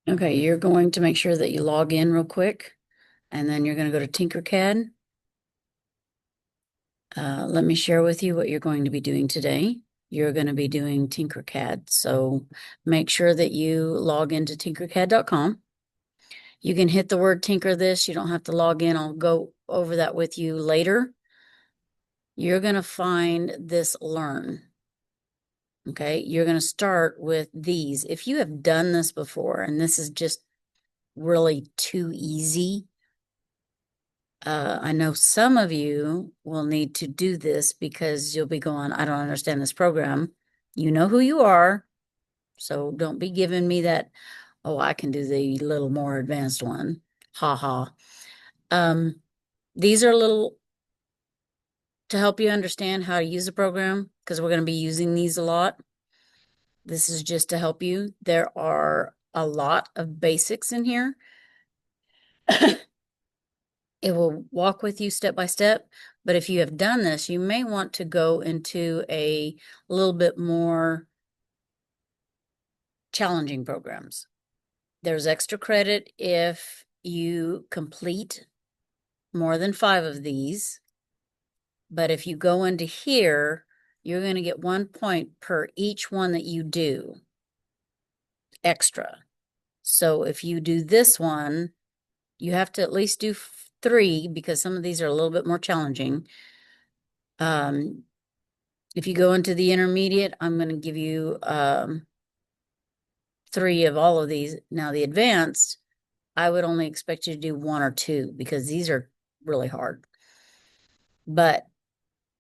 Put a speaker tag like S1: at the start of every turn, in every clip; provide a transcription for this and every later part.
S1: Okay, you're going to make sure that you log in real quick, and then you're going to go to tinkercad. Let me share with you what you're going to be doing today. You're going to be doing tinkercad, so make sure that you log into tinkercad.com. You can hit the word tinker this. You don't have to log in. I'll go over that with you later. You're going to find this learn. Okay, you're going to start with these. If you have done this before and this is just really too easy, I know some of you will need to do this because you'll be going, I don't understand this program. You know who you are, so don't be giving me that, oh, I can do the little more advanced one. Ha ha. These are a little to help you understand how to use the program because we're going to be using these a lot. This is just to help you. There are a lot of basics in here. It will walk with you step by step, but if you have done this, you may want to go into a little bit more challenging programs. There's extra credit if you complete more than 5 of these, but if you go into here, you're going to get 1 point per each one that you do extra. So if you do this one, you have to at least do 3 because some of these are a little bit more challenging. If you go into the intermediate, I'm going to give you 3 of all of these. Now, the advanced, I would only expect you to do 1 or 2 because these are really hard. But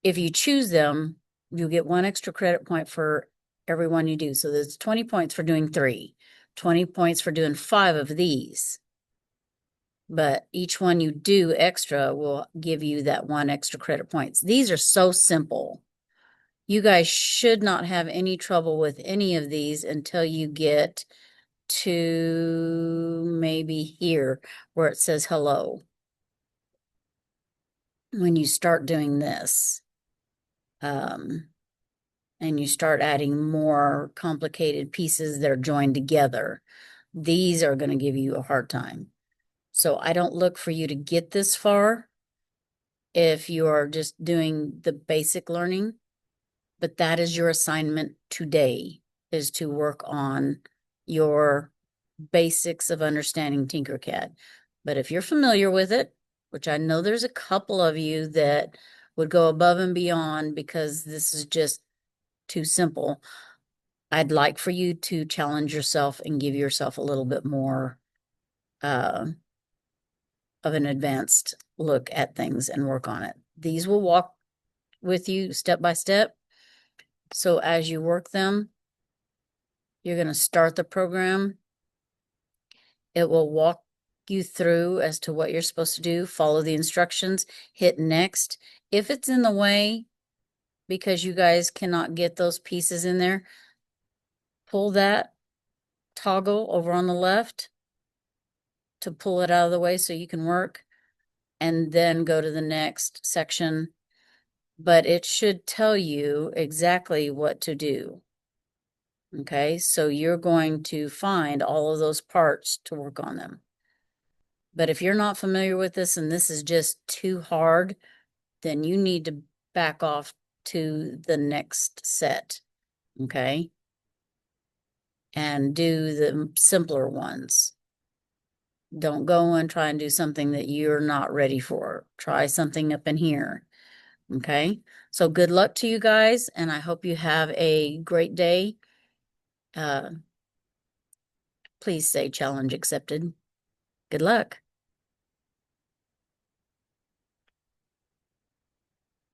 S1: if you choose them, you'll get 1 extra credit point for every one you do. So there's 20 points for doing 3, 20 points for doing 5 of these. But each one you do extra will give you that 1 extra credit points. These are so simple. You guys should not have any trouble with any of these until you get to maybe here where it says hello. When you start doing this, and you start adding more complicated pieces that are joined together, these are going to give you a hard time. So I don't look for you to get this far if you are just doing the basic learning. But that is your assignment today, is to work on your basics of understanding tinkercad. But if you're familiar with it, which I know there's a couple of you that would go above and beyond because this is just too simple, I'd like for you to challenge yourself and give yourself a little bit more uh, of an advanced look at things and work on it. These will walk with you step by step. So as you work them, you're going to start the program. It will walk you through as to what you're supposed to do, follow the instructions, hit next. If it's in the way because you guys cannot get those pieces in there, pull that toggle over on the left to pull it out of the way so you can work, and then go to the next section. But it should tell you exactly what to do. Okay, so you're going to find all of those parts to work on them. But if you're not familiar with this and this is just too hard, then you need to back off to the next set, okay? And do the simpler ones. Don't go and try and do something that you're not ready for. Try something up in here, okay? So good luck to you guys, and I hope you have a great day. Please say challenge accepted. Good luck.